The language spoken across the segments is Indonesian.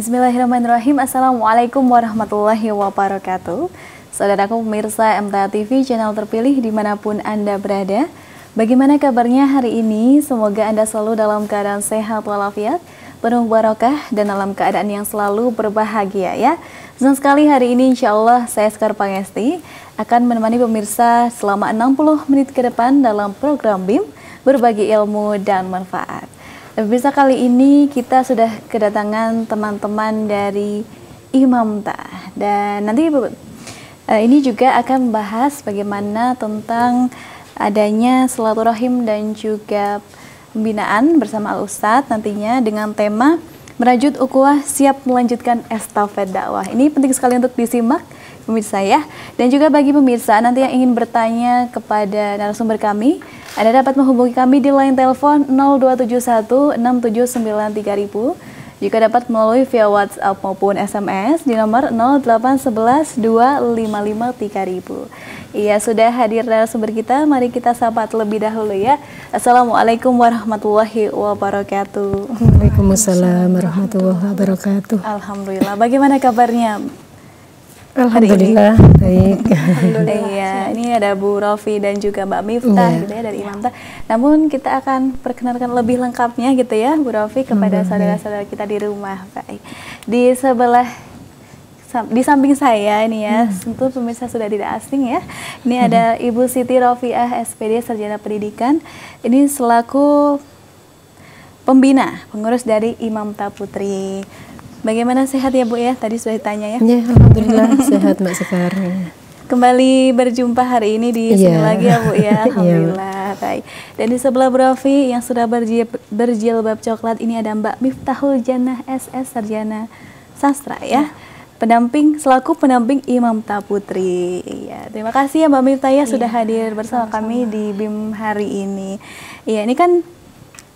Bismillahirrahmanirrahim. Assalamualaikum warahmatullahi wabarakatuh. Saudaraku pemirsa MTA TV channel terpilih dimanapun Anda berada. Bagaimana kabarnya hari ini? Semoga Anda selalu dalam keadaan sehat walafiat, penuh barokah dan dalam keadaan yang selalu berbahagia ya. Senang sekali hari ini insya Allah saya Sekar Pangesti akan menemani pemirsa selama 60 menit ke depan dalam program BIM berbagi ilmu dan manfaat. Pemirsa, kali ini kita sudah kedatangan teman-teman dari Imamta dan nanti ini juga akan membahas bagaimana tentang adanya silaturahim dan juga pembinaan bersama Al-Ustadz nantinya dengan tema merajut ukhuwah siap melanjutkan estafet dakwah. Ini penting sekali untuk disimak pemirsa ya. Dan juga bagi pemirsa nanti yang ingin bertanya kepada narasumber kami, Anda dapat menghubungi kami di line telepon 02716793.000, juga dapat melalui via WhatsApp maupun SMS di nomor 08112553.000. Iya, sudah hadir narasumber kita. Mari kita sapa terlebih dahulu ya. Assalamualaikum warahmatullahi wabarakatuh. Waalaikumsalam warahmatullahi wabarakatuh. Alhamdulillah. Bagaimana kabarnya? Alhamdulillah baik. Iya, ini ada Bu Rofi dan juga Mbak Miftah gitu ya dari Imamta. Namun kita akan perkenalkan lebih lengkapnya gitu ya Bu Rofi kepada saudara-saudara kita di rumah. Baik. Di samping saya ini ya, tentu pemirsa sudah tidak asing ya. Ini ada Ibu Siti Rofiah SPD Sarjana Pendidikan. Ini selaku pembina, pengurus dari Imamta Putri. Bagaimana, sehat ya Bu ya? Tadi sudah ditanya ya. Ya, alhamdulillah sehat Mbak Sekar. Kembali berjumpa hari ini di sini lagi ya Bu ya. Alhamdulillah. Baik. Dan di sebelah Bu Rofi yang sudah berjilbab coklat ini ada Mbak Miftahul Jannah SS Sarjana Sastra ya. Selaku pendamping Imamta Putri. Ya, terima kasih ya Mbak Miftah ya sudah hadir bersama kami di BIM hari ini. Iya, ini kan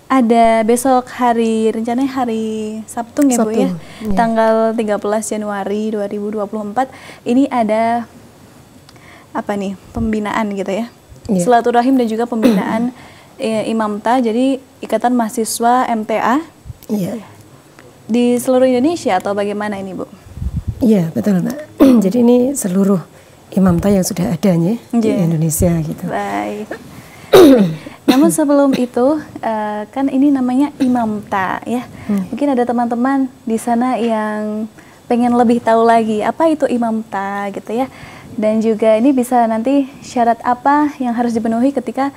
ada besok rencananya hari Sabtu ya Bu ya, tanggal 13 Januari 2024. Ini ada apa nih, pembinaan gitu ya, silaturahim dan juga pembinaan Imamta, jadi Ikatan Mahasiswa MTA di seluruh Indonesia atau bagaimana ini Bu? Iya betul Mbak. Jadi ini seluruh Imamta yang sudah adanya di Indonesia gitu. Baik. Namun sebelum itu, kan ini namanya Imamta ya. Mungkin ada teman-teman di sana yang pengen lebih tahu lagi apa itu Imamta gitu ya. Dan juga ini bisa nanti syarat apa yang harus dipenuhi ketika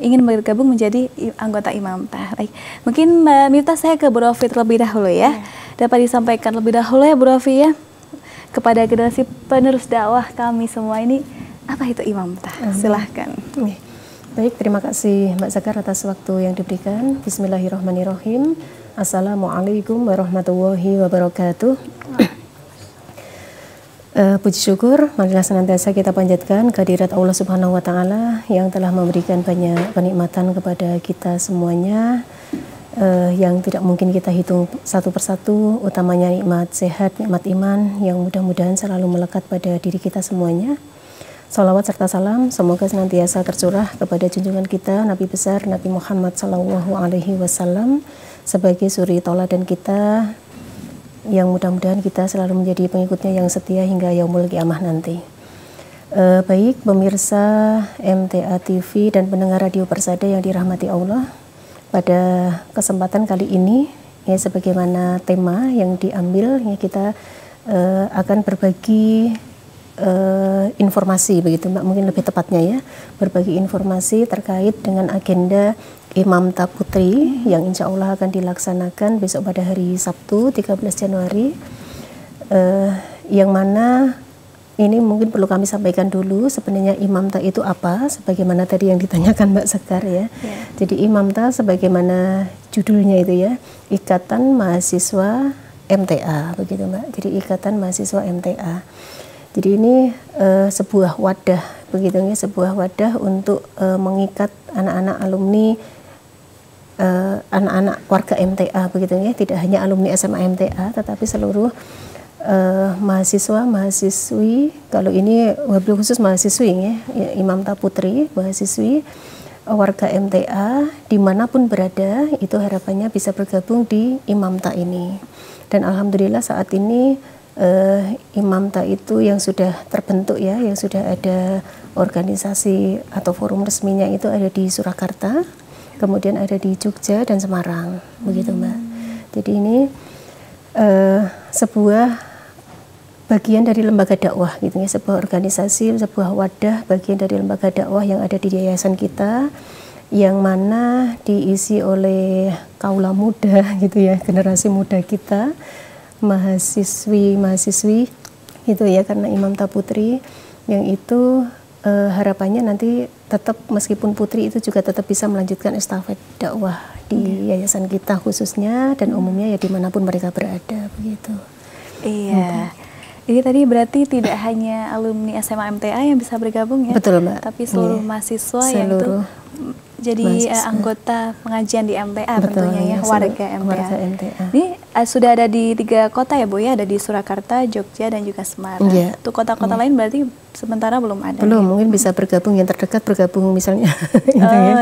ingin bergabung menjadi anggota Imamta. Baik. Mungkin Mbak Miftah, saya ke Bu Rofi terlebih dahulu ya. Dapat disampaikan lebih dahulu ya Bu Rofi ya, kepada generasi penerus dakwah kami semua ini, apa itu Imamta? Silahkan. Baik, terima kasih Mbak Sekar atas waktu yang diberikan. Bismillahirrahmanirrahim. Assalamualaikum warahmatullahi wabarakatuh. Puji syukur marilah senantiasa kita panjatkan kehadirat Allah Subhanahu wa Ta'ala yang telah memberikan banyak kenikmatan kepada kita semuanya, yang tidak mungkin kita hitung satu persatu, utamanya nikmat sehat, nikmat iman yang mudah-mudahan selalu melekat pada diri kita semuanya. Salawat serta salam semoga senantiasa tercurah kepada junjungan kita Nabi besar Nabi Muhammad SAW sebagai suri tauladan kita, yang mudah-mudahan kita selalu menjadi pengikutnya yang setia hingga yaumul qiyamah nanti. Baik pemirsa MTA TV dan pendengar radio Persada yang dirahmati Allah, pada kesempatan kali ini ya, sebagaimana tema yang diambil ya, kita akan berbagi informasi begitu Mbak, mungkin lebih tepatnya ya, berbagi informasi terkait dengan agenda Imamta Putri yang insya Allah akan dilaksanakan besok pada hari Sabtu 13 Januari, yang mana ini mungkin perlu kami sampaikan dulu sebenarnya Imamta itu apa, sebagaimana tadi yang ditanyakan Mbak Sekar ya. Jadi Imamta sebagaimana judulnya itu ya, Ikatan Mahasiswa MTA begitu Mbak. Jadi Ikatan Mahasiswa MTA. Jadi ini sebuah wadah begitu ya, sebuah wadah untuk mengikat anak-anak alumni, anak-anak warga MTA begitu ya, tidak hanya alumni SMA MTA tetapi seluruh mahasiswa-mahasiswi, kalau ini wabil khusus mahasiswi ya, Imamta Putri, mahasiswi warga MTA dimanapun berada, itu harapannya bisa bergabung di Imamta ini. Dan alhamdulillah saat ini Imamta itu yang sudah terbentuk ya, yang sudah ada organisasi atau forum resminya itu ada di Surakarta, kemudian ada di Jogja dan Semarang, begitu Mbak. Jadi ini sebuah bagian dari lembaga dakwah gitu ya, sebuah organisasi, sebuah wadah bagian dari lembaga dakwah yang ada di yayasan kita, yang mana diisi oleh kaula muda gitu ya, generasi muda kita, mahasiswi gitu ya, karena Imamta Putri yang itu harapannya nanti tetap meskipun putri itu juga tetap bisa melanjutkan estafet dakwah di yayasan kita khususnya dan umumnya ya dimanapun mereka berada begitu. Iya. Ini tadi berarti tidak hanya alumni SMA MTA yang bisa bergabung ya, betul Mbak, tapi seluruh mahasiswa yang itu jadi anggota pengajian di MTA. Betul, tentunya ya, warga MTA. Ini sudah ada di 3 kota ya Bu ya, ada di Surakarta, Jogja dan juga Semarang. Ya. Untuk kota-kota lain berarti sementara belum ada. Belum, ya? Mungkin bisa bergabung yang terdekat, bergabung misalnya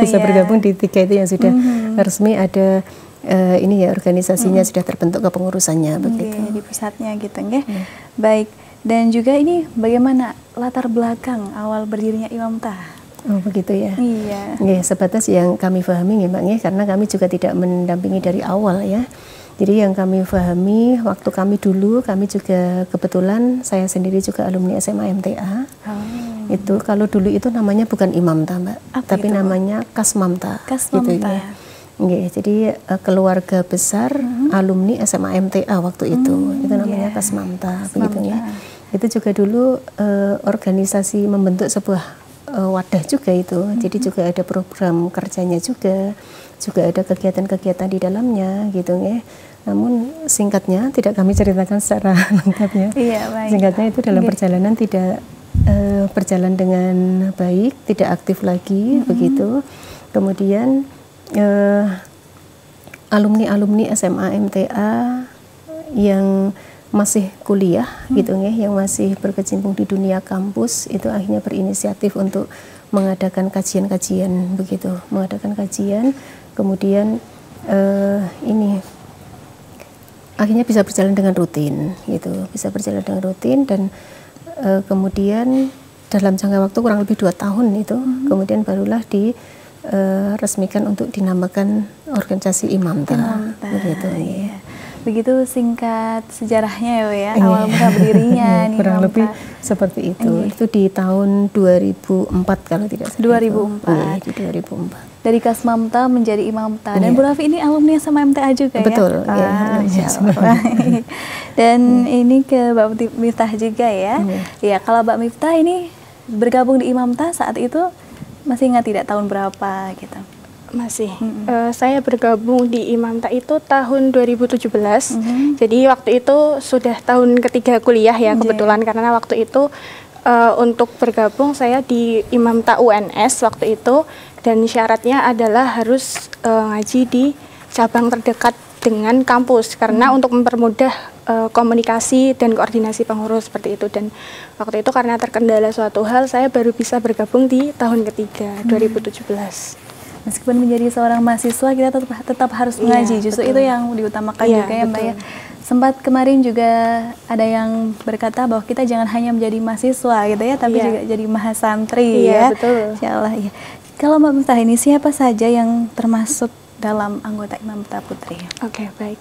bisa bergabung di 3 itu yang sudah resmi ada ini ya, organisasinya sudah terbentuk kepengurusannya begitu. Di pusatnya gitu ya. Baik. Dan juga ini bagaimana latar belakang awal berdirinya Imamta? Oh begitu ya. Iya. Ya, sebatas yang kami pahami ya Mbak ya, karena kami juga tidak mendampingi dari awal ya. Jadi yang kami pahami waktu kami dulu, kami juga kebetulan saya sendiri juga alumni SMA MTA. Itu kalau dulu itu namanya bukan Imamta Mbak, tapi itu, namanya Kasmamta. Kasmamta. Gitu, ya. Ya, jadi keluarga besar alumni SMA MTA waktu itu namanya Kasmamta, begitu ya. Itu juga dulu organisasi membentuk sebuah wadah juga itu, jadi juga ada program kerjanya juga ada kegiatan-kegiatan di dalamnya gitu ya. Namun singkatnya tidak kami ceritakan secara lengkapnya. Iya, baik. Singkatnya itu dalam perjalanan tidak berjalan dengan baik, tidak aktif lagi begitu. Kemudian alumni SMA MTA yang masih kuliah gitu ya, yang masih berkecimpung di dunia kampus itu akhirnya berinisiatif untuk mengadakan kajian-kajian begitu, mengadakan kajian, kemudian ini akhirnya bisa berjalan dengan rutin gitu, bisa berjalan dengan rutin dan kemudian dalam jangka waktu kurang lebih 2 tahun itu kemudian barulah resmikan untuk dinamakan organisasi Imamta. Begitu ya. Begitu singkat sejarahnya ya, awal mula berdirinya nih kurang lebih seperti itu. Itu di tahun 2004 kalau tidak salah. 2004. Di 2004. Dari Kasmamta menjadi Imamta. Dan Bu Rafi ini alumni sama MTA juga ya? Betul. Dan ini ke Mbak Miftah juga ya. Ya, kalau Mbak Miftah ini bergabung di Imamta saat itu masih ingat tidak tahun berapa gitu? Masih. Saya bergabung di Imamta itu tahun 2017. Jadi waktu itu sudah tahun ketiga kuliah ya kebetulan karena waktu itu untuk bergabung saya di Imamta UNS waktu itu dan syaratnya adalah harus ngaji di cabang terdekat dengan kampus karena untuk mempermudah komunikasi dan koordinasi pengurus seperti itu. Dan waktu itu karena terkendala suatu hal saya baru bisa bergabung di tahun ketiga 2017. Meskipun menjadi seorang mahasiswa kita tetap harus mengaji, justru itu yang diutamakan juga ya Mbak ya. Sempat kemarin juga ada yang berkata bahwa kita jangan hanya menjadi mahasiswa gitu ya, tapi juga jadi mahasantri ya. Betul. Insyaallah ya. Kalau Mbak Miftah ini siapa saja yang termasuk dalam anggota Imamta Putri? Oke, baik.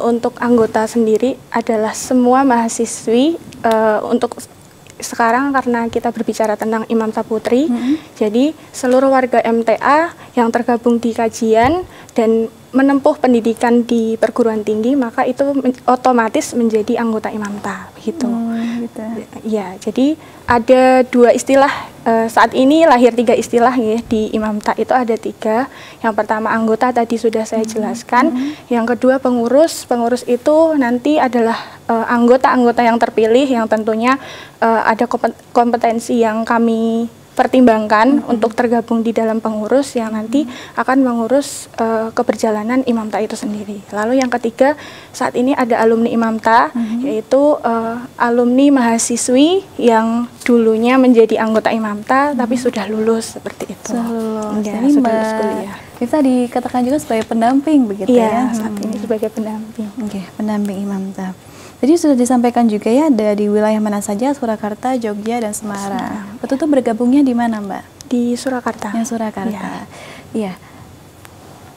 Untuk anggota sendiri adalah semua mahasiswi untuk sekarang karena kita berbicara tentang Imamta Putri, jadi seluruh warga MTA yang tergabung di kajian dan menempuh pendidikan di perguruan tinggi, maka itu otomatis menjadi anggota Imamta, begitu. Gitu. Ya, jadi ada 2 istilah, saat ini lahir 3 istilah ya, di Imamta itu ada 3. Yang pertama anggota tadi sudah saya jelaskan, yang kedua pengurus itu nanti adalah anggota-anggota yang terpilih yang tentunya ada kompetensi yang kami pertimbangkan untuk tergabung di dalam pengurus yang nanti akan mengurus keberjalanan Imamta itu sendiri. Lalu yang ketiga, saat ini ada alumni Imamta, yaitu alumni mahasiswi yang dulunya menjadi anggota Imamta tapi sudah lulus seperti itu. Jadi sudah lulus kuliah. Kita dikatakan juga sebagai pendamping begitu ya? Saat ini sebagai pendamping. Pendamping Imamta. Tadi sudah disampaikan juga ya, ada di wilayah mana saja, Surakarta, Jogja, dan Semarang. Betul tuh bergabungnya di mana, Mbak? Di Surakarta. Yang Surakarta. Iya.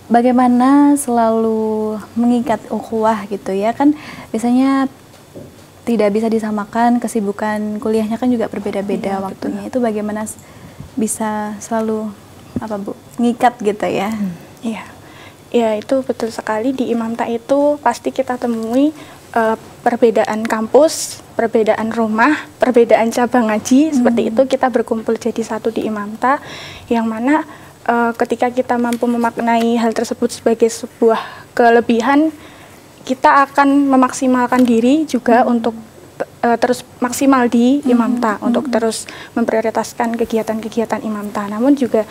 Bagaimana selalu mengikat ukhuwah gitu ya, kan biasanya tidak bisa disamakan, kesibukan kuliahnya kan juga berbeda-beda waktunya. Itu bagaimana bisa selalu mengikat gitu ya? Iya. Ya, itu betul sekali. Di Imamta itu pasti kita temui perbedaan kampus, perbedaan rumah, perbedaan cabang ngaji, seperti itu kita berkumpul jadi satu di Imamta, yang mana ketika kita mampu memaknai hal tersebut sebagai sebuah kelebihan, kita akan memaksimalkan diri juga untuk terus maksimal di Imamta, untuk terus memprioritaskan kegiatan-kegiatan Imamta. Namun juga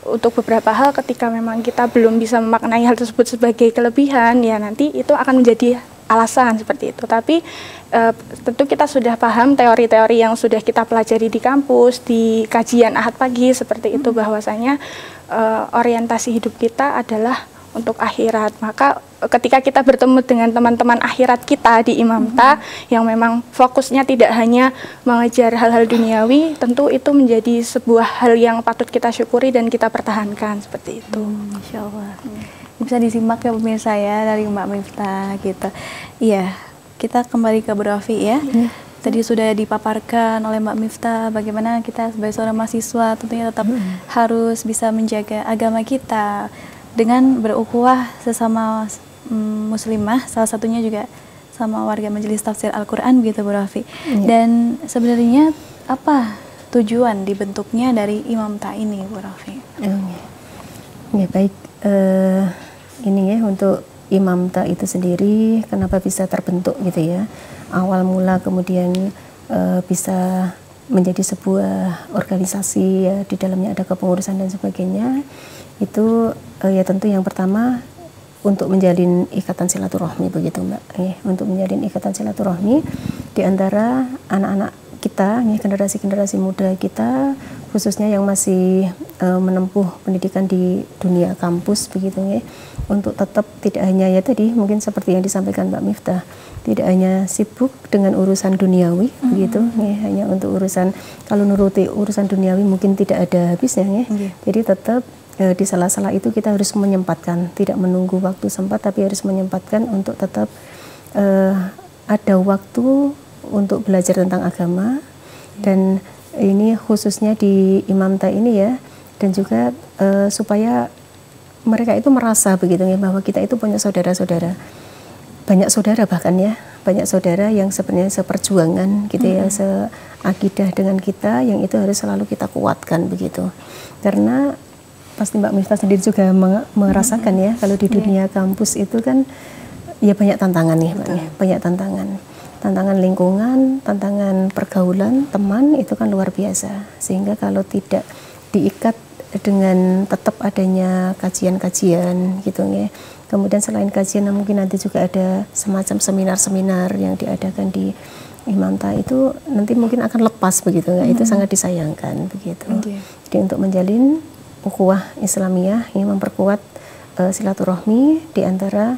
untuk beberapa hal ketika memang kita belum bisa memaknai hal tersebut sebagai kelebihan, ya nanti itu akan menjadi alasan seperti itu. Tapi tentu kita sudah paham teori-teori yang sudah kita pelajari di kampus, di kajian Ahad pagi seperti itu, bahwasanya orientasi hidup kita adalah untuk akhirat. Maka ketika kita bertemu dengan teman-teman akhirat kita di Imamta yang memang fokusnya tidak hanya mengejar hal-hal duniawi, tentu itu menjadi sebuah hal yang patut kita syukuri dan kita pertahankan seperti itu. Masya Allah. Bisa disimak ya pemirsa ya dari Mbak Miftah gitu. Iya, kita kembali ke Bu Rofi ya. Tadi sudah dipaparkan oleh Mbak Miftah bagaimana kita sebagai seorang mahasiswa tentunya tetap harus bisa menjaga agama kita dengan berukhuwah sesama muslimah, salah satunya juga sama warga Majelis Tafsir Al-Quran gitu Bu Rofi. Dan sebenarnya apa tujuan dibentuknya dari Imamta ini Bu Rofi? Ya baik, ini ya untuk Imamta itu sendiri kenapa bisa terbentuk gitu ya, awal mula kemudian bisa menjadi sebuah organisasi ya, di dalamnya ada kepengurusan dan sebagainya. Itu ya tentu yang pertama untuk menjalin ikatan silaturahmi begitu Mbak, untuk menjalin ikatan silaturahmi di antara anak-anak kita, generasi-generasi muda kita, khususnya yang masih menempuh pendidikan di dunia kampus begitu ya, untuk tetap tidak hanya ya tadi mungkin seperti yang disampaikan Mbak Miftah, tidak hanya sibuk dengan urusan duniawi begitu ya, hanya untuk urusan, kalau nuruti urusan duniawi mungkin tidak ada habisnya ya. Jadi tetap di sela-sela itu kita harus menyempatkan, tidak menunggu waktu sempat, tapi harus menyempatkan untuk tetap ada waktu untuk belajar tentang agama. Dan ini khususnya di Imamta ini ya, dan juga supaya mereka itu merasa begitu ya, bahwa kita itu punya saudara-saudara, banyak saudara bahkan ya, banyak saudara yang sebenarnya seperjuangan gitu ya, seakidah dengan kita, yang itu harus selalu kita kuatkan begitu. Karena pasti Mbak Miftah sendiri juga merasakan ya, kalau di dunia kampus itu kan ya banyak tantangan nih Mbak, ya, banyak tantangan lingkungan, tantangan pergaulan, teman, itu kan luar biasa. Sehingga kalau tidak diikat dengan tetap adanya kajian-kajian gitu ya, kemudian selain kajian mungkin nanti juga ada semacam seminar-seminar yang diadakan di Imamta, itu nanti mungkin akan lepas begitu ya, itu sangat disayangkan begitu. Jadi untuk menjalin ukhuwah Islamiyah ini memperkuat silaturahmi di antara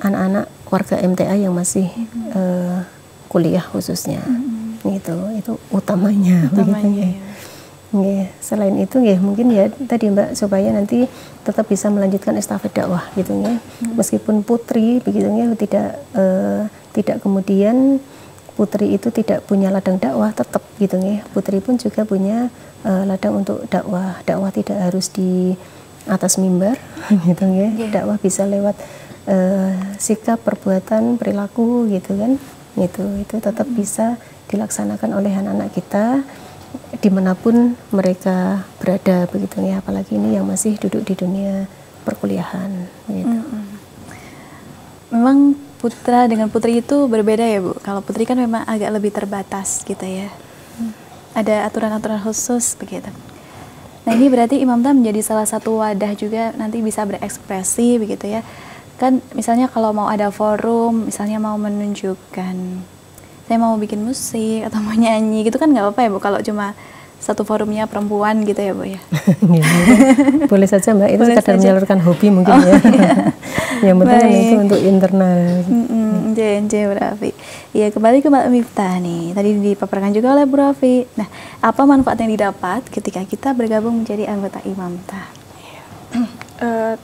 anak-anak warga MTA yang masih kuliah khususnya. Itu utamanya begitu ya. Selain itu ya mungkin ya tadi Mbak, supaya nanti tetap bisa melanjutkan estafet dakwah gitu ya. Meskipun putri begitu ya, tidak kemudian putri itu tidak punya ladang dakwah, tetap gitu ya. Putri pun juga punya ladang untuk dakwah. Dakwah tidak harus di atas mimbar gitu ya. Dakwah bisa lewat sikap, perbuatan, perilaku gitu kan. Itu tetap bisa dilaksanakan oleh anak-anak kita dimanapun mereka berada begitu ya, apalagi ini yang masih duduk di dunia perkuliahan gitu. Memang putra dengan putri itu berbeda ya Bu. Kalau putri kan memang agak lebih terbatas gitu ya. ada aturan-aturan khusus begitu. Nah ini berarti Imam Ta menjadi salah satu wadah juga nanti bisa berekspresi begitu ya. Kan misalnya kalau mau ada forum, misalnya mau menunjukkan saya mau bikin musik atau mau nyanyi gitu kan nggak apa-apa ya Bu, kalau cuma satu forumnya perempuan gitu ya Bu ya. Boleh saja Mbak, itu sekadar menyalurkan hobi mungkin ya. Yang penting itu untuk internal. Berarti. Iya, kembali ke Mbak Miftah nih. Tadi dipaparkan juga oleh Bu Rofi. Nah, apa manfaat yang didapat ketika kita bergabung menjadi anggota Imam Ta?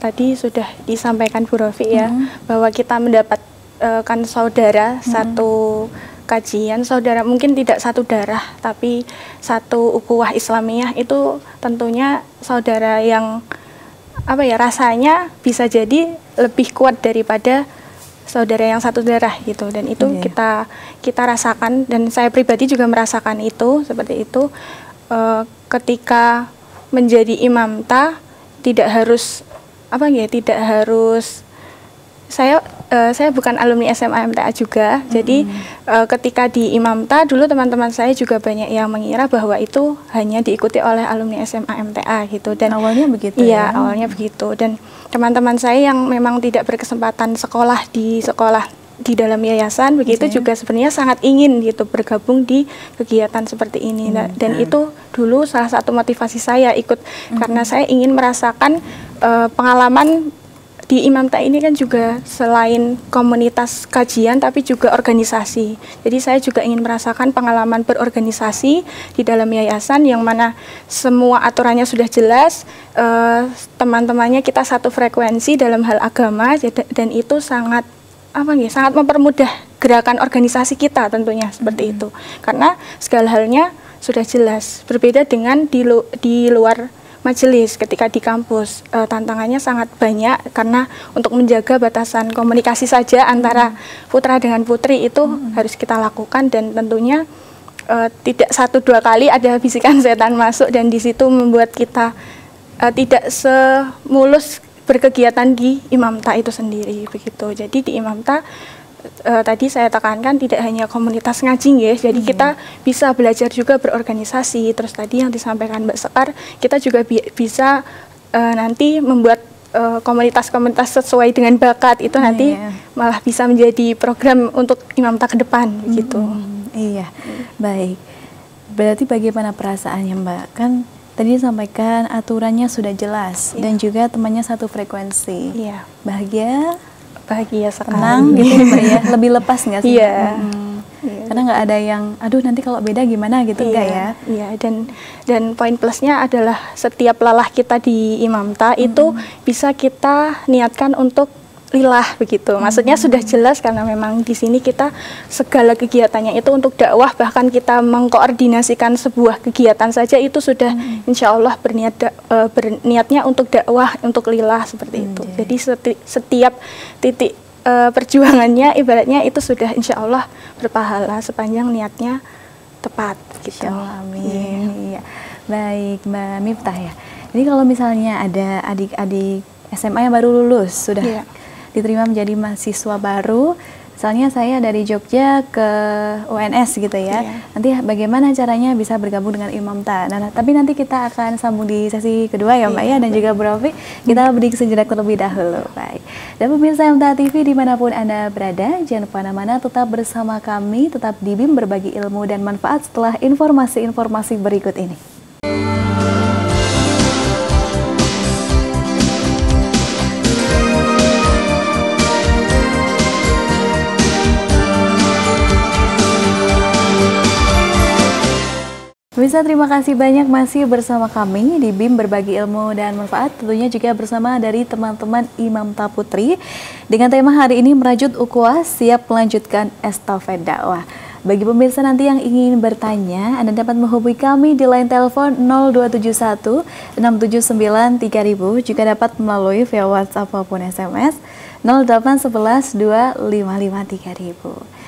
Tadi sudah disampaikan Bu Rofi ya, bahwa kita mendapatkan saudara satu kajian, saudara mungkin tidak satu darah, tapi satu ukhuwah Islamiyah, itu tentunya saudara yang apa ya, rasanya bisa jadi lebih kuat daripada saudara yang satu darah gitu. Dan itu kita rasakan, dan saya pribadi juga merasakan itu seperti itu. Ketika menjadi Imam Ta tidak harus apa ya, tidak harus saya bukan alumni SMA MTA juga. Jadi ketika di Imam Ta dulu teman-teman saya juga banyak yang mengira bahwa itu hanya diikuti oleh alumni SMA MTA gitu. Dan awalnya begitu. Iya, awalnya begitu. Dan teman-teman saya yang memang tidak berkesempatan sekolah di dalam yayasan begitu juga sebenarnya sangat ingin gitu bergabung di kegiatan seperti ini. Dan itu dulu salah satu motivasi saya ikut karena saya ingin merasakan pengalaman di Imam Ta ini kan juga selain komunitas kajian tapi juga organisasi. Jadi saya juga ingin merasakan pengalaman berorganisasi di dalam yayasan yang mana semua aturannya sudah jelas, teman-temannya kita satu frekuensi dalam hal agama, dan itu sangat sangat mempermudah gerakan organisasi kita tentunya seperti itu. Karena segala halnya sudah jelas. Berbeda dengan di luar majelis ketika di kampus, tantangannya sangat banyak karena untuk menjaga batasan komunikasi saja antara putra dengan putri itu harus kita lakukan, dan tentunya tidak satu dua kali ada bisikan setan masuk, dan di situ membuat kita tidak semulus berkegiatan di Imam Ta itu sendiri begitu. Jadi di Imam Ta tadi saya tekankan tidak hanya komunitas ngaji ya, jadi kita bisa belajar juga berorganisasi. Terus tadi yang disampaikan Mbak Sekar, kita juga bisa nanti membuat komunitas-komunitas sesuai dengan bakat itu nanti malah bisa menjadi program untuk Imam Ta ke depan gitu. Iya, baik. Berarti bagaimana perasaannya Mbak? Kan tadi disampaikan aturannya sudah jelas dan juga temannya satu frekuensi. Iya. Bahagia sekali. Tenang gitu Mbak ya, lebih lepas nggak sih? Iya. Karena nggak ada yang, aduh nanti kalau beda gimana gitu, enggak ya? Iya, dan poin plusnya adalah setiap lelah kita di Imam Ta itu bisa kita niatkan untuk lillah begitu. Maksudnya sudah jelas karena memang di sini kita segala kegiatannya itu untuk dakwah, bahkan kita mengkoordinasikan sebuah kegiatan saja itu sudah insya Allah berniatnya untuk dakwah, untuk lillah seperti itu. Jadi setiap titik perjuangannya ibaratnya itu sudah insya Allah berpahala sepanjang niatnya tepat gitu. Amin. Iya. Baik Mbak Miftah ya. Jadi kalau misalnya ada adik-adik SMA yang baru lulus sudah diterima menjadi mahasiswa baru, misalnya saya dari Jogja ke UNS gitu ya, nanti bagaimana caranya bisa bergabung dengan Imam Ta? Nah, tapi nanti kita akan sambung di sesi kedua ya Mbak ya, dan juga Bu Rofi. Kita beri sejenak terlebih dahulu. Baik. Dan pemirsa MTA TV dimanapun Anda berada, jangan kemana-mana, tetap bersama kami, tetap di BIM berbagi ilmu dan manfaat setelah informasi-informasi berikut ini. Pemirsa, terima kasih banyak masih bersama kami di BIM berbagi ilmu dan manfaat, tentunya juga bersama dari teman-teman Imam Ta Putri dengan tema hari ini merajut ukhuwah siap melanjutkan estafet dakwah. Bagi pemirsa nanti yang ingin bertanya, Anda dapat menghubungi kami di line telepon 0271 679 3000, juga dapat melalui via WhatsApp maupun SMS 0811 255 3000.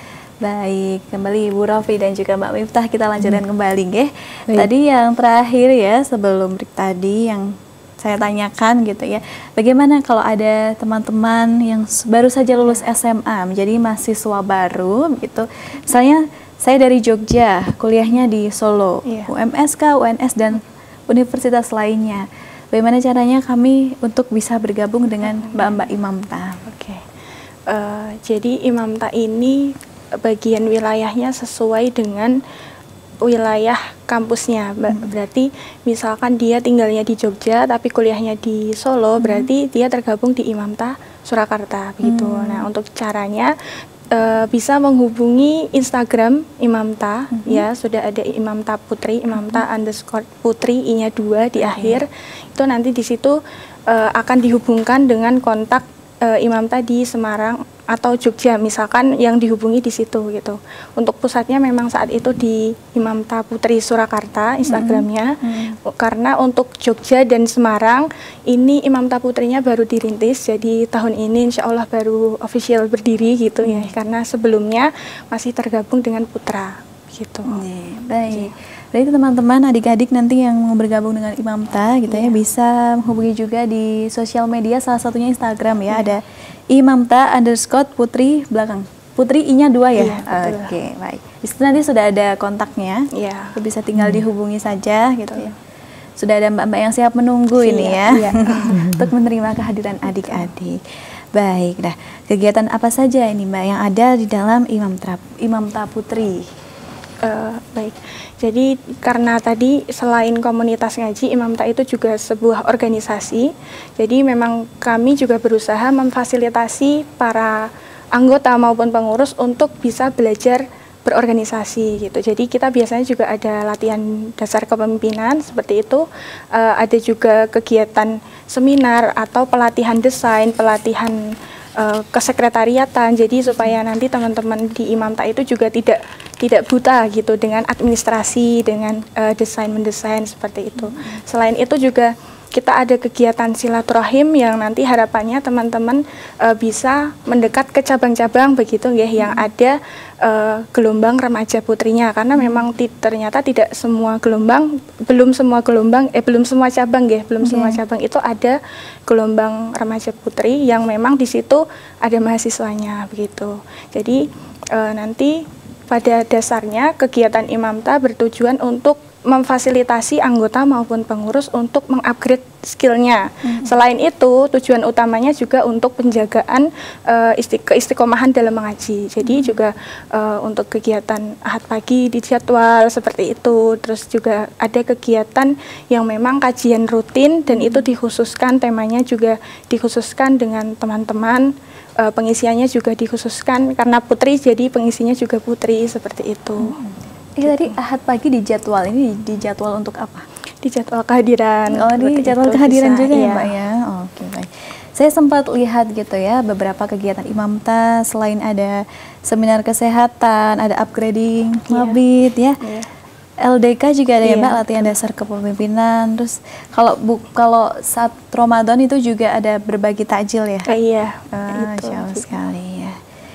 Baik, kembali Ibu Rofi dan juga Mbak Miftah, kita lanjutkan kembali nggih. Tadi yang terakhir ya, sebelum break tadi yang saya tanyakan gitu ya, bagaimana kalau ada teman-teman yang baru saja lulus SMA menjadi mahasiswa baru gitu, misalnya saya dari Jogja, kuliahnya di Solo, UMSK, UNS, dan universitas lainnya. Bagaimana caranya kami untuk bisa bergabung dengan Mbak-mbak Imamta? Jadi Imamta ini bagian wilayahnya sesuai dengan wilayah kampusnya, berarti misalkan dia tinggalnya di Jogja tapi kuliahnya di Solo, berarti dia tergabung di Imamta Surakarta begitu. Nah, untuk caranya bisa menghubungi Instagram Imamta, ya sudah ada Imamta Putri, Imamta_Putri, I-nya 2 di akhir. Itu nanti di situ akan dihubungkan dengan kontak Imamta di Semarang atau Jogja, misalkan yang dihubungi di situ gitu. Untuk pusatnya memang saat itu di Imamta Putri Surakarta Instagramnya, karena untuk Jogja dan Semarang ini Imamta Putrinya baru dirintis, jadi tahun ini insya Allah baru official berdiri gitu ya, karena sebelumnya masih tergabung dengan Putra gitu. Baik. Berarti teman-teman adik-adik nanti yang mau bergabung dengan Imamta gitu ya, bisa menghubungi juga di sosial media, salah satunya Instagram ya, ada Imamta_Putri belakang. Putri I-nya 2 ya? Oke, baik. Di situ nanti sudah ada kontaknya, bisa tinggal dihubungi saja gitu ya. Sudah ada mbak-mbak yang siap menunggu ini ya, untuk menerima kehadiran adik-adik. Baik, nah kegiatan apa saja ini Mbak yang ada di dalam Imamta Putri? Baik, jadi karena tadi selain komunitas ngaji, Imamta itu juga sebuah organisasi. Jadi memang kami juga berusaha memfasilitasi para anggota maupun pengurus untuk bisa belajar berorganisasi gitu. Jadi kita biasanya juga ada latihan dasar kepemimpinan seperti itu. Ada juga kegiatan seminar atau pelatihan desain, pelatihan kesekretariatan. Jadi supaya nanti teman-teman di Imamta itu juga tidak buta gitu dengan administrasi, dengan desain mendesain seperti itu. Selain itu juga kita ada kegiatan silaturahim yang nanti harapannya teman-teman bisa mendekat ke cabang-cabang begitu ya, yang ada gelombang remaja putrinya, karena memang ternyata tidak semua gelombang, belum semua cabang ya, semua cabang itu ada gelombang remaja putri yang memang di situ ada mahasiswanya begitu. Jadi nanti pada dasarnya kegiatan Imamta bertujuan untuk memfasilitasi anggota maupun pengurus untuk mengupgrade skillnya. Selain itu, tujuan utamanya juga untuk penjagaan keistiqomahan dalam mengaji. Jadi juga untuk kegiatan Ahad pagi di jadwal seperti itu. Terus juga ada kegiatan yang memang kajian rutin dan itu dikhususkan, temanya juga dikhususkan dengan teman-teman. Pengisiannya juga dikhususkan karena putri, jadi pengisinya juga putri seperti itu. Tadi Ahad pagi di jadwal ini dijadwal untuk apa? Di jadwal kehadiran. Oh, di jadwal kehadiran juga ya Mbak ya. Oke, baik. Saya sempat lihat gitu ya beberapa kegiatan Imamta, selain ada seminar kesehatan, ada upgrading mabit ya. LDK juga ada ya Mbak, latihan dasar kepemimpinan. Terus kalau saat Ramadan itu juga ada berbagi takjil ya? Jauh sekali ya.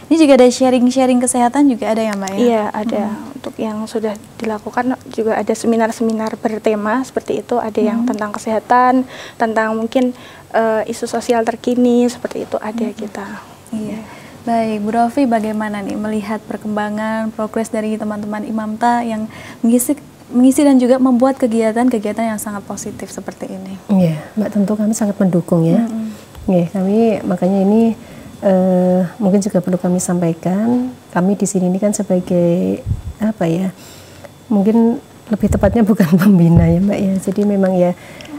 Ini juga ada sharing-sharing kesehatan juga ada ya Mbak ya? Iya, ada. Untuk yang sudah dilakukan juga ada seminar-seminar bertema seperti itu. Ada yang tentang kesehatan, tentang mungkin isu sosial terkini, seperti itu ada kita. Iya. Baik, Bu Rofi, bagaimana nih melihat perkembangan, progres dari teman-teman Imamta yang mengisi dan juga membuat kegiatan-kegiatan yang sangat positif seperti ini? Iya, Mbak, tentu kami sangat mendukung ya. Kami makanya ini mungkin juga perlu kami sampaikan, kami di sini ini kan sebagai apa ya, mungkin lebih tepatnya bukan pembina ya Mbak ya, jadi memang ya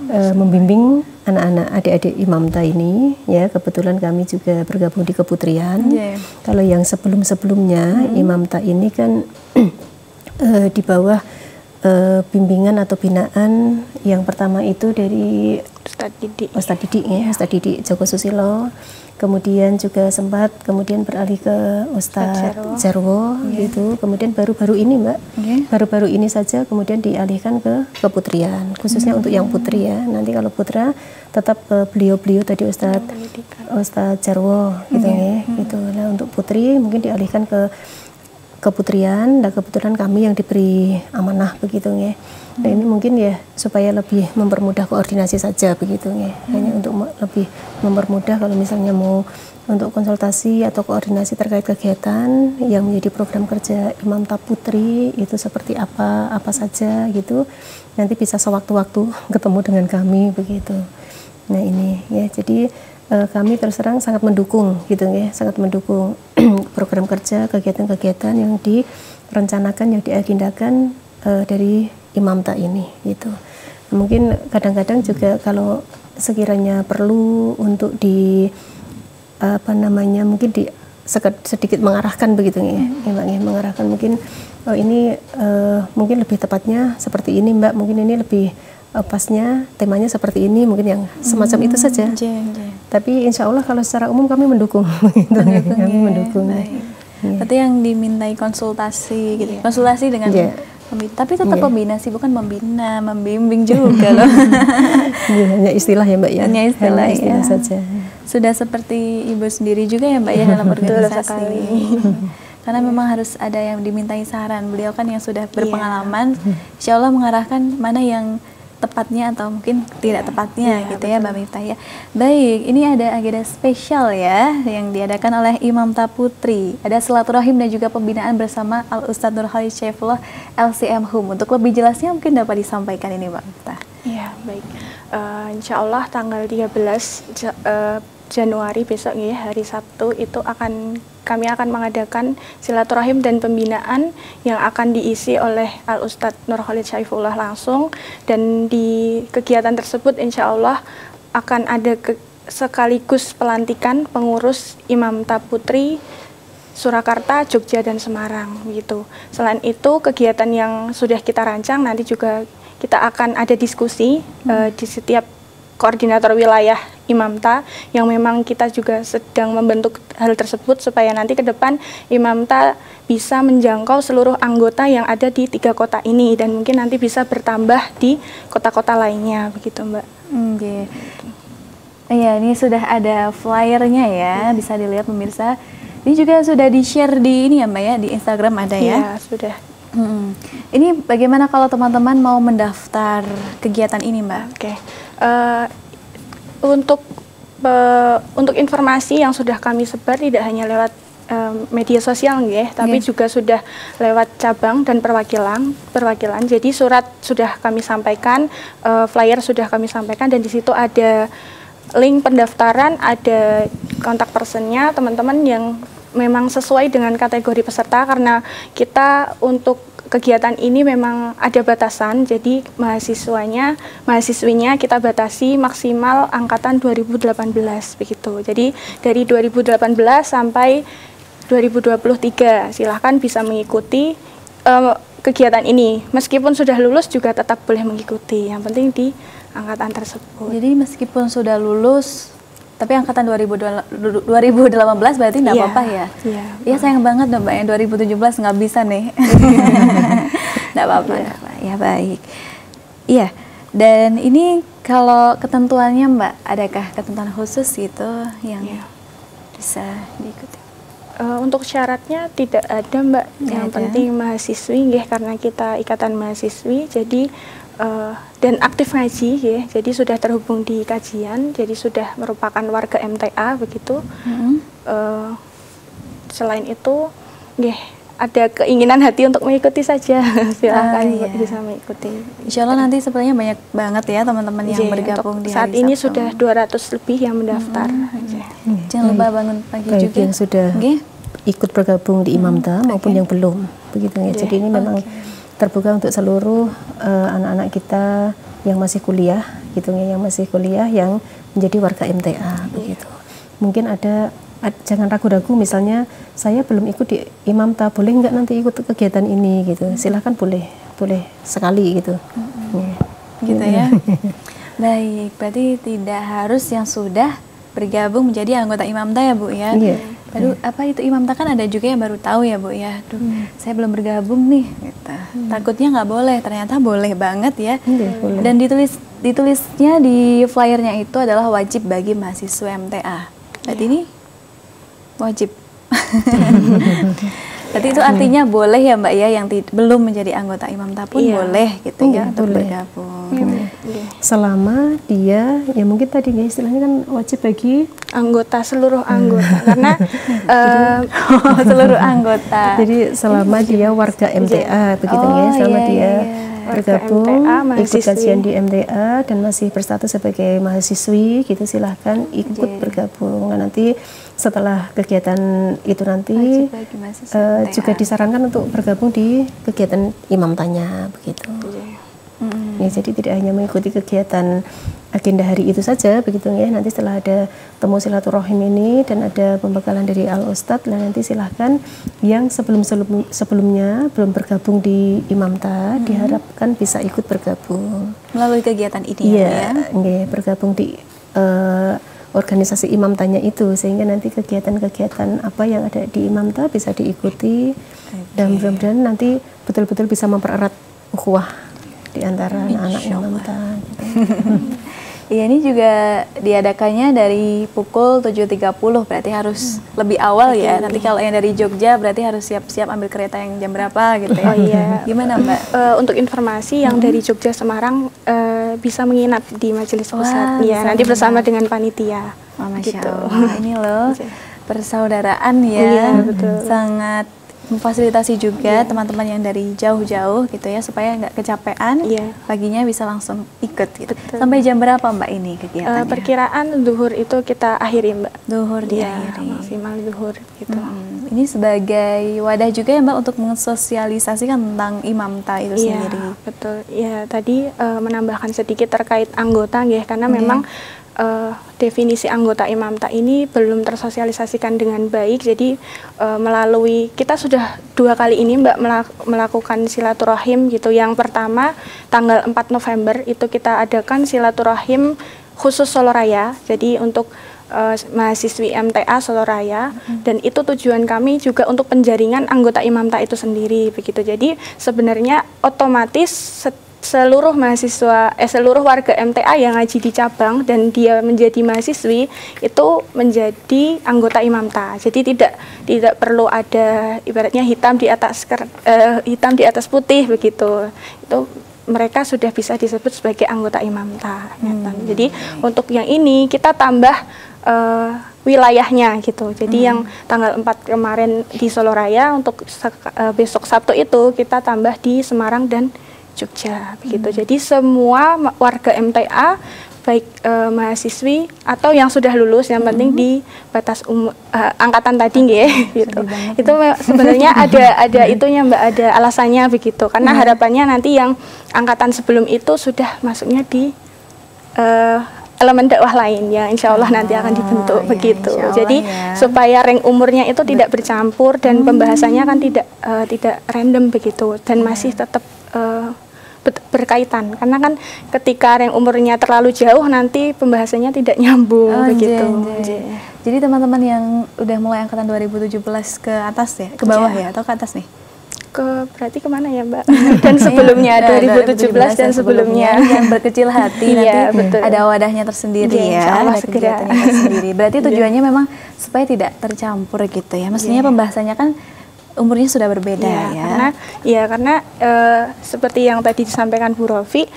membimbing anak-anak adik-adik Imamta ini ya. Kebetulan kami juga bergabung di keputrian. Kalau yang sebelum-sebelumnya Imamta ini kan di bawah bimbingan atau binaan yang pertama itu dari Ustadz Didik Joko Susilo. Kemudian juga sempat beralih ke Ustadz Jarwo gitu. Kemudian baru-baru ini Mbak, baru-baru ini saja kemudian dialihkan ke keputrian, khususnya untuk yang putri ya. Nanti kalau putra tetap ke beliau-beliau tadi Ustadz Jarwo gitu ya. Gitu. Nah untuk putri mungkin dialihkan ke keputrian, dan kebetulan kami yang diberi amanah begitu ya. Nah ini mungkin ya supaya lebih mempermudah koordinasi saja begitu ya. Hanya untuk lebih mempermudah kalau misalnya mau untuk konsultasi atau koordinasi terkait kegiatan yang menjadi program kerja Imam Ta Putri itu seperti apa saja gitu. Nanti bisa sewaktu-waktu ketemu dengan kami begitu. Nah ini ya, jadi kami terus terang sangat mendukung gitu ya, sangat mendukung program kerja, kegiatan-kegiatan yang direncanakan, yang diagendakan dari Imam Ta ini gitu. Mungkin kadang-kadang juga kalau sekiranya perlu untuk mungkin sedikit mengarahkan begitu ya, mengarahkan mungkin ini mungkin lebih tepatnya seperti ini Mbak, mungkin ini lebih pasnya temanya seperti ini, mungkin yang semacam itu saja. Tapi insya Allah kalau secara umum kami mendukung, gitu, kami mendukung. Berarti yang dimintai konsultasi, gitu, konsultasi dengan tapi tetap pembina sih, bukan membina, membimbing juga loh. Hanya istilah ya Mbak ya. Hanya istilah saja. Sudah seperti Ibu sendiri juga ya Mbak ya dalam organisasi. Karena memang harus ada yang dimintai saran. Beliau kan yang sudah berpengalaman, insya Allah mengarahkan mana yang tepatnya atau mungkin tidak tepatnya gitu ya Mbak Miftah ya. Baik, ini ada agenda spesial ya yang diadakan oleh Imam Ta Putri. Ada silaturahim dan juga pembinaan bersama Al Ustadz Nur Khalid Syaifullah LCM Hum. Untuk lebih jelasnya mungkin dapat disampaikan ini Mbak Miftah. Iya, baik. Insya Allah tanggal 13 Januari besok ya, hari Sabtu itu kami akan mengadakan silaturahim dan pembinaan yang akan diisi oleh Al Ustadz Nur Khalid Syaifullah langsung, dan di kegiatan tersebut insya Allah akan ada sekaligus pelantikan pengurus Imam Ta Putri Surakarta, Jogja, dan Semarang gitu. Selain itu kegiatan yang sudah kita rancang nanti juga kita akan ada diskusi di setiap koordinator wilayah Imam Ta, yang memang kita juga sedang membentuk hal tersebut supaya nanti ke depan Imam Ta bisa menjangkau seluruh anggota yang ada di 3 kota ini, dan mungkin nanti bisa bertambah di kota-kota lainnya begitu Mbak. Iya, ini sudah ada flyernya ya, bisa dilihat pemirsa. Ini juga sudah di-share di ini ya Mbak ya, di Instagram ada ya? Iya, sudah. Ini bagaimana kalau teman-teman mau mendaftar kegiatan ini Mbak? Oke. Untuk informasi yang sudah kami sebar tidak hanya lewat media sosial tapi juga sudah lewat cabang dan perwakilan. Jadi surat sudah kami sampaikan, flyer sudah kami sampaikan, dan di situ ada link pendaftaran, ada kontak personnya teman-teman yang memang sesuai dengan kategori peserta, karena kita untuk kegiatan ini memang ada batasan, jadi mahasiswinya kita batasi maksimal angkatan 2018 begitu. Jadi dari 2018 sampai 2023 silahkan bisa mengikuti kegiatan ini. Meskipun sudah lulus juga tetap boleh mengikuti, yang penting di angkatan tersebut. Jadi meskipun sudah lulus tapi angkatan 2018 berarti nggak apa-apa ya? Iya, sayang banget dong Mbak, yang 2017 nggak bisa nih. Nggak apa-apa. Ya baik. Iya, dan ini kalau ketentuannya Mbak, adakah ketentuan khusus gitu yang bisa diikuti? Untuk syaratnya tidak ada Mbak, yang penting mahasiswi karena kita ikatan mahasiswi, jadi dan aktif ngaji ya, jadi sudah terhubung di kajian, jadi sudah merupakan warga MTA begitu. Selain itu ada keinginan hati untuk mengikuti saja, silakan bisa mengikuti. Insya Allah nanti sebenarnya banyak banget ya teman-teman yang bergabung di saat ini sudah 200 lebih yang mendaftar. Jangan lupa bangun pagi juga yang sudah ikut bergabung di Imam Ta maupun yang belum begitu ya. Jadi ini memang terbuka untuk seluruh anak-anak kita yang masih kuliah gitu ya, yang masih kuliah yang menjadi warga MTA begitu. Mungkin jangan ragu-ragu, misalnya saya belum ikut di Imam Ta, boleh nggak nanti ikut kegiatan ini gitu. Silahkan boleh sekali gitu. Gitu ya. Baik, berarti tidak harus yang sudah bergabung menjadi anggota Imam Ta ya Bu ya. Aduh, apa itu Imam Ta, kan ada juga yang baru tahu ya Bu ya. Aduh, saya belum bergabung nih gitu. Takutnya nggak boleh, ternyata boleh banget ya. Boleh. Dan ditulisnya di flyernya itu adalah wajib bagi mahasiswa MTA. Berarti ini wajib. Berarti itu artinya boleh ya Mbak ya, yang belum menjadi anggota Imamta pun boleh gitu ya untuk bergabung. Selama dia ya mungkin tadi ya istilahnya kan wajib bagi anggota, seluruh anggota karena seluruh anggota. Jadi selama dia warga MTA begitu ya, selama dia bergabung ikut kajian di MTA dan masih berstatus sebagai mahasiswi gitu, silahkan ikut bergabung. Nah, nanti setelah kegiatan itu nanti juga disarankan untuk bergabung di kegiatan Imamtanya begitu. Ya, jadi tidak hanya mengikuti kegiatan agenda hari itu saja begitu ya. Nanti setelah ada temu silaturahim ini dan ada pembekalan dari Al Ustadz, nanti silahkan yang sebelumnya belum bergabung di Imamta diharapkan bisa ikut bergabung melalui kegiatan ini ya. Bergabung di organisasi Imamtanya itu, sehingga nanti kegiatan-kegiatan apa yang ada di Imamta bisa diikuti dan mudah-mudahan nanti betul-betul bisa mempererat ukhuwah di antara anak-anak Imamta. Iya, ini juga diadakannya dari pukul 7.30, berarti harus lebih awal ya. Nanti kalau yang dari Jogja berarti harus siap-siap ambil kereta yang jam berapa gitu ya. Oh iya. Gimana Mbak? Untuk informasi yang dari Jogja Semarang bisa menginap di Majelis Pusat. Ya, nanti bersama dengan panitia. Masya Allah. Ini loh persaudaraan ya. Iya, betul. Sangat memfasilitasi juga teman-teman yang dari jauh-jauh gitu ya, supaya nggak kecapean, paginya bisa langsung ikut gitu. Sampai jam berapa Mbak ini kegiatannya? Perkiraan zuhur itu kita akhiri Mbak. Zuhur diakhiri. Maksimal zuhur gitu. Ini sebagai wadah juga ya Mbak untuk mensosialisasikan tentang Imamta itu sendiri. Betul. Ya, tadi menambahkan sedikit terkait anggota ya, karena memang definisi anggota Imamta ini belum tersosialisasikan dengan baik. Jadi melalui kita sudah 2 kali ini Mbak melakukan silaturahim gitu. Yang pertama tanggal 4 November itu kita adakan silaturahim khusus Solo Raya. Jadi untuk mahasiswi MTA Solo Raya, dan itu tujuan kami juga untuk penjaringan anggota Imamta itu sendiri begitu. Jadi sebenarnya otomatis seluruh mahasiswa seluruh warga MTA yang ngaji di cabang dan dia menjadi mahasiswi itu menjadi anggota Imamta. Jadi tidak perlu ada ibaratnya hitam di atas putih begitu. Itu mereka sudah bisa disebut sebagai anggota Imamta. Jadi untuk yang ini kita tambah wilayahnya gitu. Jadi yang tanggal 4 kemarin di Solo Raya, untuk besok Sabtu itu kita tambah di Semarang dan Jogja begitu. Jadi semua warga MTA baik mahasiswi atau yang sudah lulus, yang penting di batas angkatan tadi gitu. Itu sebenarnya ada itunya Mbak, ada alasannya begitu. Karena harapannya nanti yang angkatan sebelum itu sudah masuknya di elemen dakwah lain yang insya Allah nanti akan dibentuk begitu. Jadi supaya rank umurnya itu tidak bercampur dan pembahasannya kan tidak random begitu, dan masih tetap berkaitan, karena kan ketika rank umurnya terlalu jauh nanti pembahasannya tidak nyambung begitu. Jadi teman-teman yang udah mulai angkatan 2017 ke atas ya, ke bawah ya, atau ke atas nih? Berarti kemana ya Mbak? Dan sebelumnya 2017 dan sebelumnya yang berkecil hati nanti ada wadahnya tersendiri ya, ada kegiatannya tersendiri. Berarti tujuannya memang supaya tidak tercampur gitu ya. Mestinya pembahasannya kan umurnya sudah berbeda karena seperti yang tadi disampaikan Bu Rofi,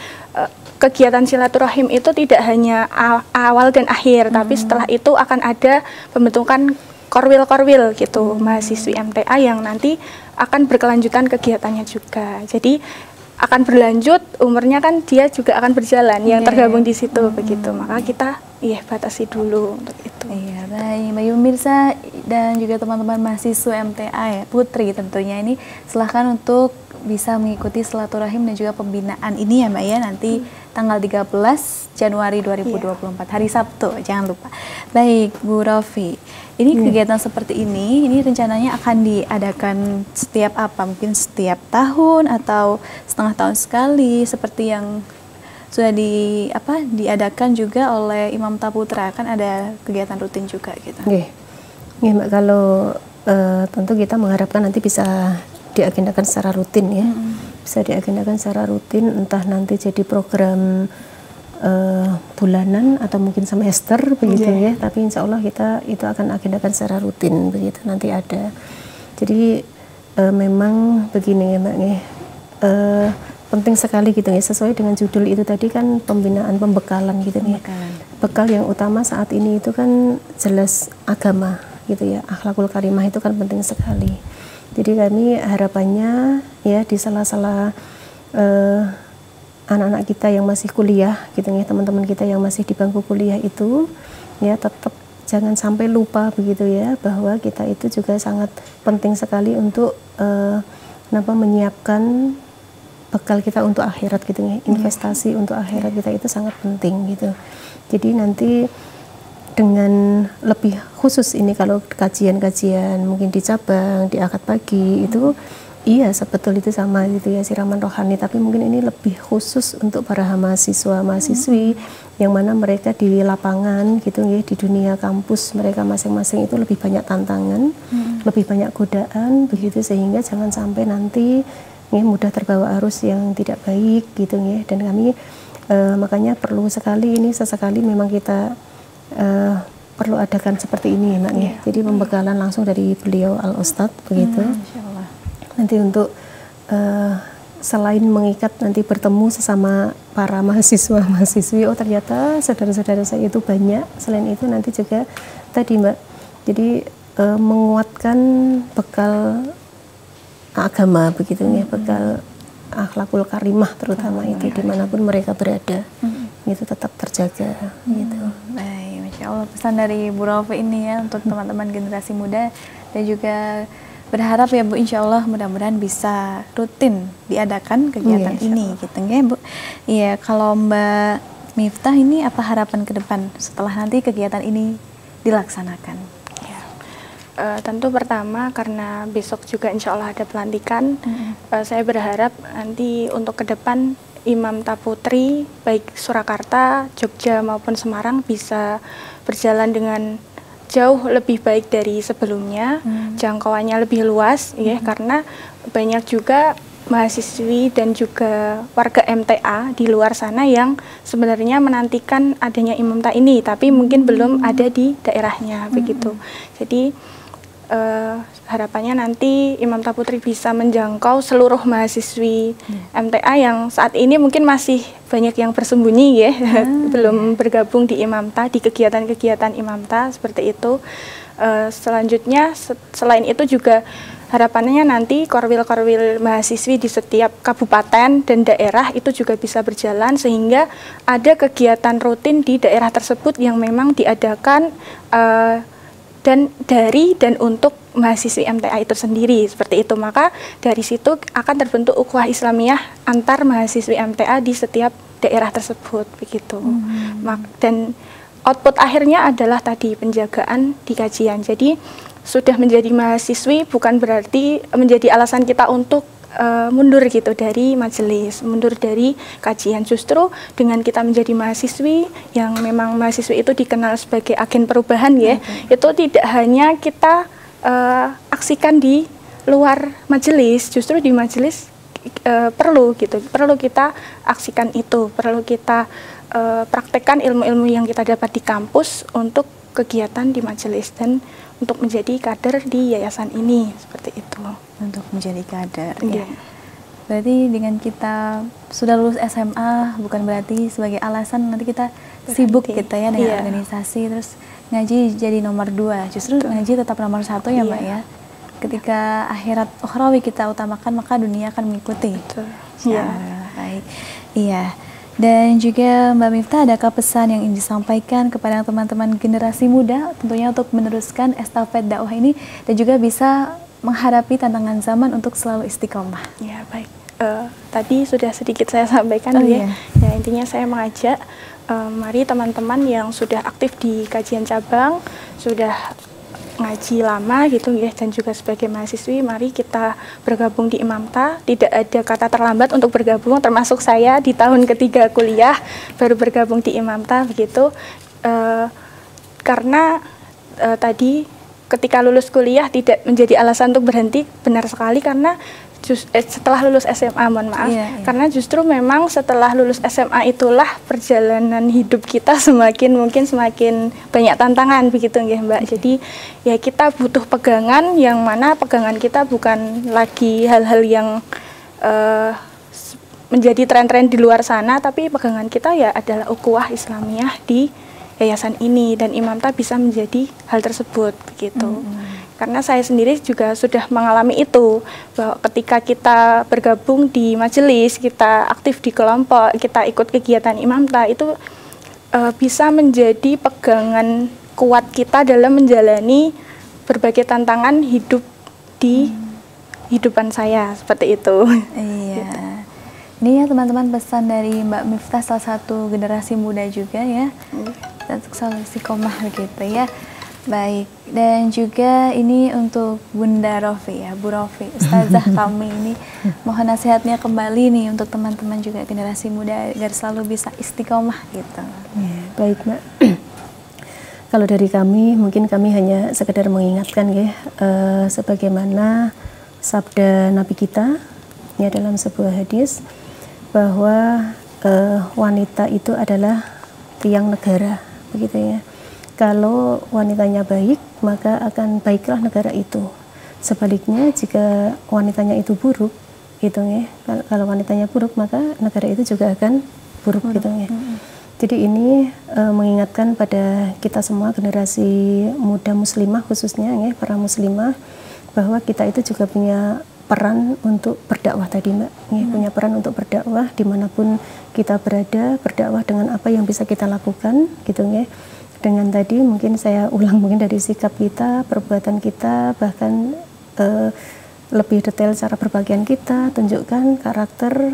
kegiatan silaturahim itu tidak hanya awal dan akhir, tapi setelah itu akan ada pembentukan korwil gitu, mahasiswi MTA yang nanti akan berkelanjutan kegiatannya juga. Jadi akan berlanjut, umurnya kan dia juga akan berjalan yang tergabung di situ begitu. Maka kita batasi dulu untuk itu. Iya, baik Mbak Yumirsa dan juga teman-teman mahasiswa MTA ya, Putri tentunya ini silahkan untuk bisa mengikuti silaturahim dan juga pembinaan ini ya Mbak ya, nanti tanggal 13 Januari 2024 hari Sabtu, jangan lupa. Baik Bu Rofi, ini kegiatan seperti ini rencananya akan diadakan setiap apa? Mungkin setiap tahun atau setengah tahun sekali, seperti yang sudah diadakan juga oleh Imamta Putra, kan ada kegiatan rutin juga gitu. Mbak, kalau tentu kita mengharapkan nanti bisa diagendakan secara rutin ya, bisa diagendakan secara rutin, entah nanti jadi program bulanan atau mungkin semester begitu ya, tapi insya Allah kita itu akan agendakan secara rutin begitu, nanti ada. Jadi memang begini ya Mbak penting sekali gitu ya, sesuai dengan judul itu tadi kan, pembinaan pembekalan gitu nih. Bekal yang utama saat ini itu kan jelas agama gitu ya, akhlakul karimah itu kan penting sekali. Jadi kami harapannya ya di sela-sela anak-anak kita yang masih kuliah gitu ya, teman-teman kita yang masih di bangku kuliah itu ya, tetap jangan sampai lupa begitu ya, bahwa kita itu juga sangat penting sekali untuk menyiapkan bekal kita untuk akhirat gitu ya, investasi untuk akhirat kita itu sangat penting gitu. Jadi nanti dengan lebih khusus ini kalau kajian-kajian mungkin di cabang, di akad pagi itu iya sebetul itu sama gitu ya, siraman rohani, tapi mungkin ini lebih khusus untuk para mahasiswa mahasiswi yang mana mereka di lapangan gitu ya, di dunia kampus mereka masing-masing itu lebih banyak tantangan, lebih banyak godaan begitu, sehingga jangan sampai nanti ya, mudah terbawa arus yang tidak baik gitu ya. Dan kami makanya perlu sekali ini, sesekali memang kita perlu adakan seperti ini Mbak ya. Jadi pembekalan langsung dari beliau Al-Ustadz begitu. Nanti untuk selain mengikat nanti bertemu sesama para mahasiswa mahasiswi, oh ternyata saudara-saudara saya itu banyak. Selain itu nanti juga tadi Mbak, jadi menguatkan bekal agama begitu ya, bekal akhlakul karimah terutama itu dimanapun mereka berada itu tetap terjaga gitu. Baik, Masya Allah, pesan dari Bu Rofi ini ya untuk teman-teman generasi muda, dan juga berharap ya Bu, insya Allah mudah-mudahan bisa rutin diadakan kegiatan ini gitu ya Bu. Iya, kalau Mbak Miftah ini apa harapan ke depan setelah nanti kegiatan ini dilaksanakan? Tentu pertama karena besok juga insya Allah ada pelantikan, saya berharap nanti untuk ke depan Imam Taputri baik Surakarta, Jogja maupun Semarang bisa berjalan dengan jauh lebih baik dari sebelumnya, jangkauannya lebih luas ya, karena banyak juga mahasiswi dan juga warga MTA di luar sana yang sebenarnya menantikan adanya Imam Ta ini, tapi mungkin belum ada di daerahnya begitu. Jadi harapannya nanti Imam Taputri bisa menjangkau seluruh mahasiswi MTA yang saat ini mungkin masih banyak yang bersembunyi ya, belum bergabung di Imam Ta, di kegiatan-kegiatan Imam Ta seperti itu. Selanjutnya selain itu juga harapannya nanti korwil-korwil mahasiswi di setiap kabupaten dan daerah itu juga bisa berjalan, sehingga ada kegiatan rutin di daerah tersebut yang memang diadakan dan dari dan untuk mahasiswi MTA itu sendiri seperti itu. Maka dari situ akan terbentuk ukhuwah Islamiyah antar mahasiswi MTA di setiap daerah tersebut begitu. Dan output akhirnya adalah tadi penjagaan di kajian. Jadi sudah menjadi mahasiswi bukan berarti menjadi alasan kita untuk mundur gitu dari majelis, mundur dari kajian. Justru dengan kita menjadi mahasiswi yang memang mahasiswi itu dikenal sebagai agen perubahan ya, itu tidak hanya kita aksikan di luar majelis, justru di majelis perlu kita aksikan itu, perlu kita praktekkan ilmu-ilmu yang kita dapat di kampus untuk kegiatan di majelis dan untuk menjadi kader di yayasan ini, seperti itu. Untuk menjadi kader, ya. Berarti dengan kita sudah lulus SMA bukan berarti sebagai alasan nanti kita sibuk gitu ya dengan organisasi, terus ngaji jadi nomor 2. Justru ngaji tetap nomor 1 ya Mbak ya. Ketika akhirat ukhrawi kita utamakan, maka dunia akan mengikuti. Baik. Iya. Dan juga Mbak Miftah, adakah pesan yang ingin disampaikan kepada teman-teman generasi muda tentunya untuk meneruskan estafet dakwah ini dan juga bisa menghadapi tantangan zaman untuk selalu istiqomah? Ya, baik. Tadi sudah sedikit saya sampaikan ya. Intinya saya mengajak mari teman-teman yang sudah aktif di kajian cabang, sudah ngaji lama gitu ya, dan juga sebagai mahasiswi, mari kita bergabung di Imam Ta. Tidak ada kata terlambat untuk bergabung, termasuk saya di tahun ketiga kuliah baru bergabung di Imam Ta begitu. Karena tadi ketika lulus kuliah tidak menjadi alasan untuk berhenti, benar sekali, karena setelah lulus SMA, mohon maaf, karena justru memang setelah lulus SMA itulah perjalanan hidup kita semakin banyak tantangan, begitu ya Mbak. Jadi ya kita butuh pegangan, yang mana pegangan kita bukan lagi hal-hal yang menjadi tren-tren di luar sana, tapi pegangan kita ya adalah ukhuwah Islamiyah di yayasan ini, dan Imam Ta bisa menjadi hal tersebut, begitu. Karena saya sendiri juga sudah mengalami itu, bahwa ketika kita bergabung di majelis, kita aktif di kelompok, kita ikut kegiatan Imam Ta, itu bisa menjadi pegangan kuat kita dalam menjalani berbagai tantangan hidup di kehidupan saya, seperti itu. Iya. Ini ya teman-teman, pesan dari Mbak Miftah, salah satu generasi muda juga ya, untuk selalu istiqomah begitu ya. Baik, dan juga ini untuk Bunda Rofi ya, Bu Rofi, Ustazah kami ini, mohon nasihatnya kembali nih untuk teman-teman juga generasi muda agar selalu bisa istiqomah gitu. Ya, baik Mbak. Kalau dari kami, mungkin kami hanya sekedar mengingatkan ya, sebagaimana sabda Nabi kita ya dalam sebuah hadis, bahwa wanita itu adalah tiang negara, begitu ya. Kalau wanitanya baik, maka akan baiklah negara itu. Sebaliknya, jika wanitanya itu buruk, gitu ya. Kalau wanitanya buruk, maka negara itu juga akan buruk, gitu ya. Jadi ini mengingatkan pada kita semua generasi muda muslimah khususnya ya, para muslimah, bahwa kita itu juga punya peran untuk berdakwah tadi Mbak, ya, punya peran untuk berdakwah dimanapun kita berada, berdakwah dengan apa yang bisa kita lakukan, gitu ya. Dengan tadi mungkin saya ulang mungkin dari sikap kita, perbuatan kita, bahkan lebih detail cara berpakaian kita, tunjukkan karakter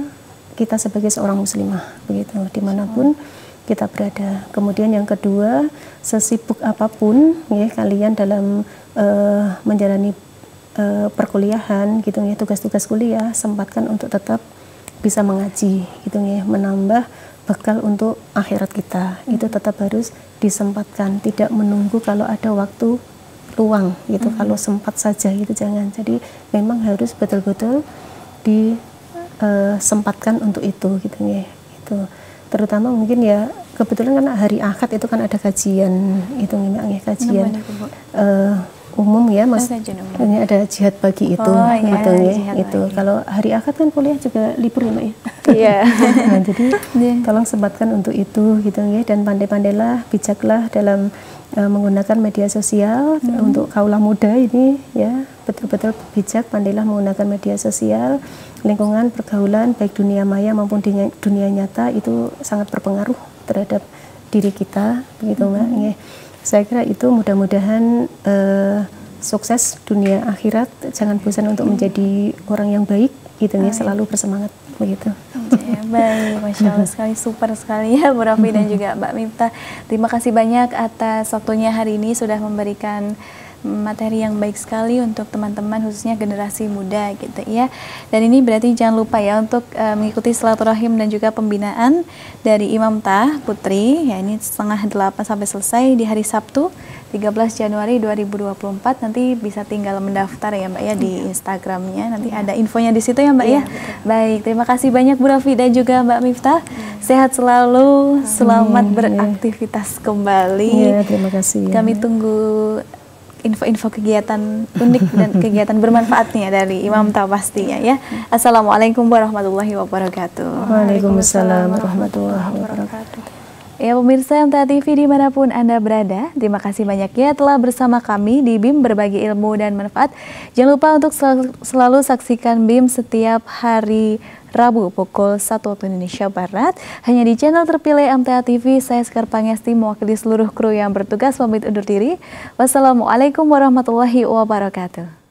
kita sebagai seorang muslimah, begitu, dimanapun kita berada. Kemudian yang kedua, sesibuk apapun ya kalian dalam menjalani perkuliahan, gitu ya, tugas-tugas kuliah, sempatkan untuk tetap bisa mengaji, gitu ya, menambah bekal untuk akhirat kita. Itu tetap harus disempatkan, tidak menunggu kalau ada waktu luang, gitu. Kalau sempat saja, gitu, jangan. Jadi memang harus betul-betul disempatkan untuk itu, gitu ya. Itu terutama mungkin ya, kebetulan kan hari Ahad itu kan ada kajian, itu ya, kajian umum ya Mas, ini ada jihad pagi itu, gitu ya, itu. Kalau hari Ahad kan kuliah juga libur ya Mbak ya. Iya. Nah, jadi tolong sempatkan untuk itu, gitu ya, dan pandai-pandailah, bijaklah dalam menggunakan media sosial. Untuk kaulah muda ini ya, betul-betul bijak, pandailah menggunakan media sosial. Lingkungan pergaulan baik dunia maya maupun dunia nyata itu sangat berpengaruh terhadap diri kita, begitu Mbak ya. Saya kira itu mudah-mudahan sukses dunia akhirat, jangan bosan untuk menjadi orang yang baik, gitu ya, selalu bersemangat, begitu. Ya, baik, Masya Allah sekali, super sekali ya Bu Rofi dan juga Mbak Miftah. Terima kasih banyak atas waktunya hari ini, sudah memberikan materi yang baik sekali untuk teman-teman khususnya generasi muda, gitu ya. Dan ini berarti jangan lupa ya untuk mengikuti silaturahim dan juga pembinaan dari Imam Ta Putri ya, ini 7:30 sampai selesai di hari Sabtu 13 Januari 2024. Nanti bisa tinggal mendaftar ya Mbak ya di Instagramnya, nanti ada infonya di situ ya Mbak ya. Baik, terima kasih banyak Bu Rofi dan juga Mbak Miftah. Sehat selalu, selamat beraktivitas kembali. Ya, terima kasih. Kami tunggu info-info kegiatan unik dan kegiatan bermanfaatnya dari Imam Ta pastinya ya. Assalamualaikum warahmatullahi wabarakatuh. Waalaikumsalam warahmatullahi wabarakatuh. Ya pemirsa MTA TV dimanapun Anda berada, terima kasih banyak ya telah bersama kami di BIM Berbagi Ilmu dan Manfaat. Jangan lupa untuk selalu saksikan BIM setiap hari Rabu pukul 1 waktu Indonesia Barat, hanya di channel terpilih MTA TV. Saya Sekar Pangesti mewakili seluruh kru yang bertugas pamit undur diri. Wassalamualaikum warahmatullahi wabarakatuh.